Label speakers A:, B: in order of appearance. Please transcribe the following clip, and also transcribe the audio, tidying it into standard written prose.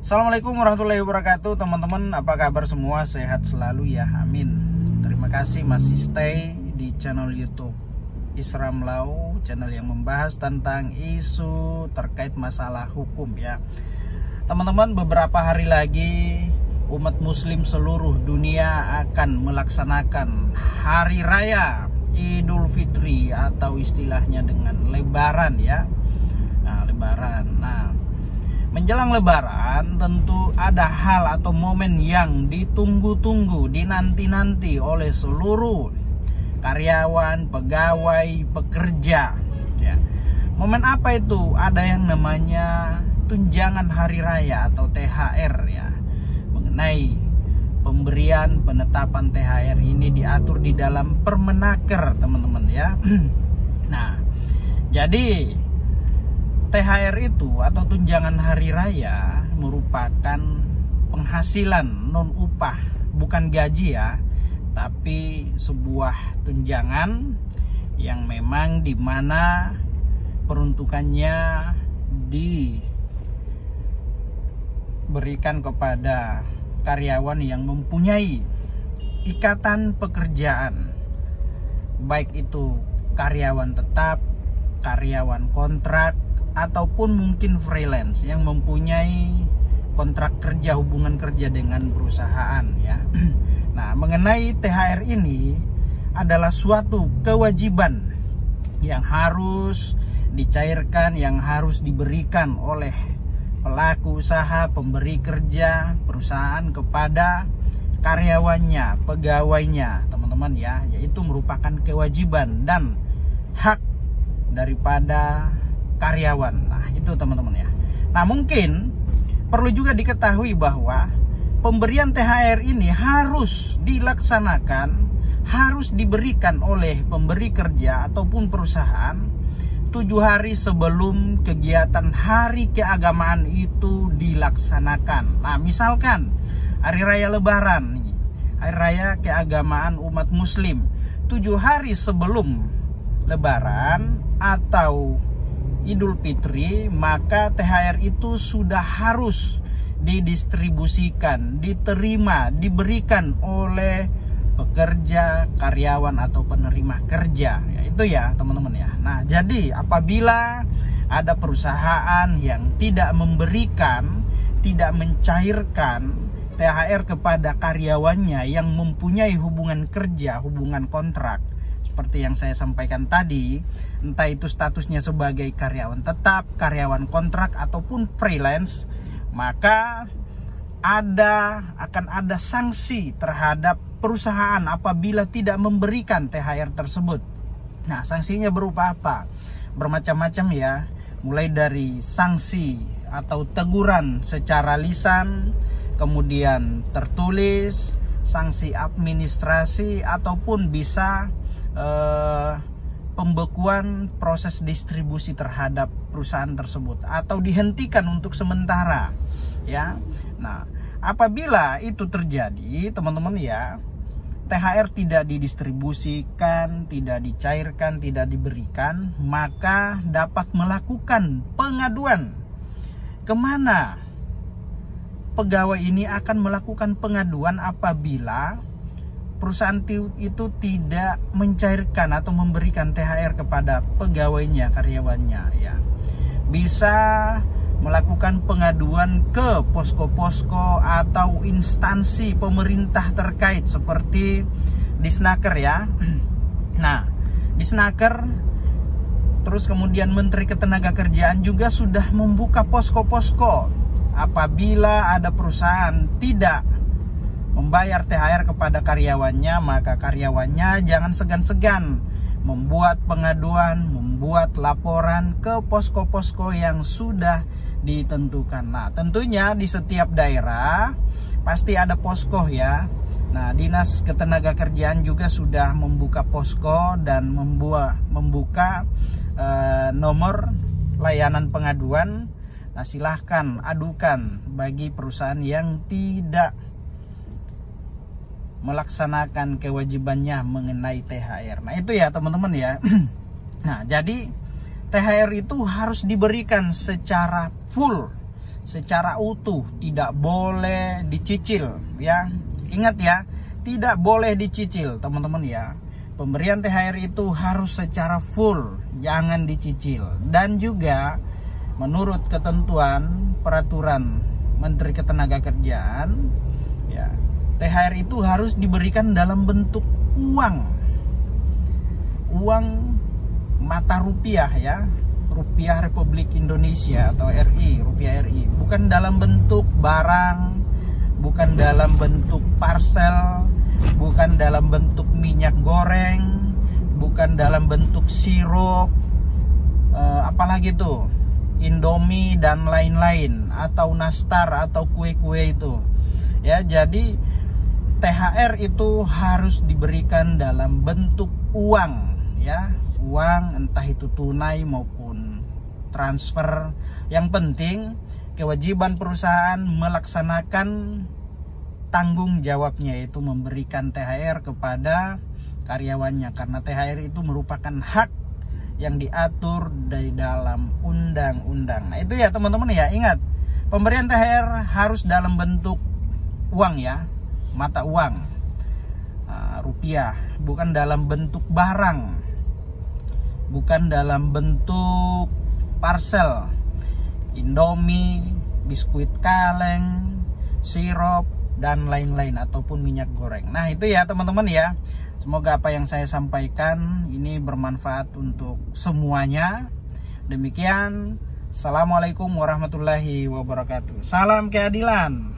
A: Assalamualaikum warahmatullahi wabarakatuh. Teman-teman, apa kabar semua? Sehat selalu ya, amin. Terima kasih masih stay di channel YouTube Isram Law, channel yang membahas tentang isu terkait masalah hukum ya. Teman-teman, beberapa hari lagi umat muslim seluruh dunia akan melaksanakan hari raya Idul Fitri atau istilahnya dengan Lebaran ya. Lebaran. Menjelang Lebaran tentu ada hal atau momen yang ditunggu-tunggu, dinanti-nanti oleh seluruh karyawan, pegawai, pekerja ya. Momen apa itu? Ada yang namanya tunjangan hari raya atau THR ya. Mengenai pemberian penetapan THR ini diatur di dalam Permenaker, teman-teman ya. Nah, jadi THR itu atau tunjangan hari raya merupakan penghasilan non upah, bukan gaji ya, tapi sebuah tunjangan yang memang dimana peruntukannya diberikan kepada karyawan yang mempunyai ikatan pekerjaan, baik itu karyawan tetap, karyawan kontrak, ataupun mungkin freelance yang mempunyai kontrak kerja, hubungan kerja dengan perusahaan ya. Nah, mengenai THR ini adalah suatu kewajiban yang harus dicairkan, yang harus diberikan oleh pelaku usaha, pemberi kerja, perusahaan kepada karyawannya, pegawainya, teman-teman ya, yaitu merupakan kewajiban dan hak daripada karyawan. Nah, itu teman-teman ya. Nah, mungkin perlu juga diketahui bahwa pemberian THR ini harus dilaksanakan, harus diberikan oleh pemberi kerja ataupun perusahaan 7 hari sebelum kegiatan hari keagamaan itu dilaksanakan. Nah, misalkan hari raya Lebaran, hari raya keagamaan umat muslim, 7 hari sebelum Lebaran atau Idul Fitri, maka THR itu sudah harus didistribusikan, diterima, diberikan oleh pekerja, karyawan atau penerima kerja ya, itu ya teman-teman ya. Nah, jadi apabila ada perusahaan yang tidak memberikan, tidak mencairkan THR kepada karyawannya yang mempunyai hubungan kerja, hubungan kontrak, seperti yang saya sampaikan tadi, entah itu statusnya sebagai karyawan tetap, karyawan kontrak ataupun freelance, maka akan ada sanksi terhadap perusahaan apabila tidak memberikan THR tersebut. Nah, sanksinya berupa apa? Bermacam-macam ya, mulai dari sanksi atau teguran secara lisan, kemudian tertulis, sanksi administrasi, ataupun bisa pembekuan proses distribusi terhadap perusahaan tersebut atau dihentikan untuk sementara ya. Nah, apabila itu terjadi teman-teman ya, THR tidak didistribusikan, tidak dicairkan, tidak diberikan, maka dapat melakukan pengaduan. Kemana pegawai ini akan melakukan pengaduan apabila perusahaan itu tidak mencairkan atau memberikan THR kepada pegawainya, karyawannya ya. Bisa melakukan pengaduan ke posko-posko atau instansi pemerintah terkait seperti Disnaker ya. Nah, Disnaker terus kemudian Menteri Ketenagakerjaan juga sudah membuka posko-posko apabila ada perusahaan tidak membayar THR kepada karyawannya, maka karyawannya jangan segan-segan membuat pengaduan, membuat laporan ke posko-posko yang sudah ditentukan. Nah, tentunya di setiap daerah pasti ada posko ya. Nah, Dinas Ketenagakerjaan juga sudah membuka posko dan membuka nomor layanan pengaduan. Nah, silahkan adukan bagi perusahaan yang tidak melaksanakan kewajibannya mengenai THR. Nah, itu ya teman-teman ya. Nah, jadi THR itu harus diberikan secara full, secara utuh, tidak boleh dicicil ya. Ingat ya, tidak boleh dicicil teman-teman ya. Pemberian THR itu harus secara full, jangan dicicil. Dan juga menurut ketentuan peraturan Menteri Ketenagakerjaan ya, THR itu harus diberikan dalam bentuk uang mata rupiah ya, rupiah Republik Indonesia atau RI, rupiah RI, bukan dalam bentuk barang, bukan dalam bentuk parcel, bukan dalam bentuk minyak goreng, bukan dalam bentuk sirup, apalagi tuh Indomie dan lain-lain, atau nastar atau kue-kue itu ya. Jadi THR itu harus diberikan dalam bentuk uang ya, uang entah itu tunai maupun transfer. Yang penting kewajiban perusahaan melaksanakan tanggung jawabnya, yaitu memberikan THR kepada karyawannya, karena THR itu merupakan hak yang diatur dari dalam undang-undang. Nah itu ya teman-teman ya, ingat pemberian THR harus dalam bentuk uang ya, mata uang rupiah, bukan dalam bentuk barang, bukan dalam bentuk parcel, Indomie, biskuit kaleng, sirup dan lain-lain, ataupun minyak goreng. Nah itu ya teman-teman ya, semoga apa yang saya sampaikan ini bermanfaat untuk semuanya. Demikian, Assalamualaikum warahmatullahi wabarakatuh. Salam keadilan.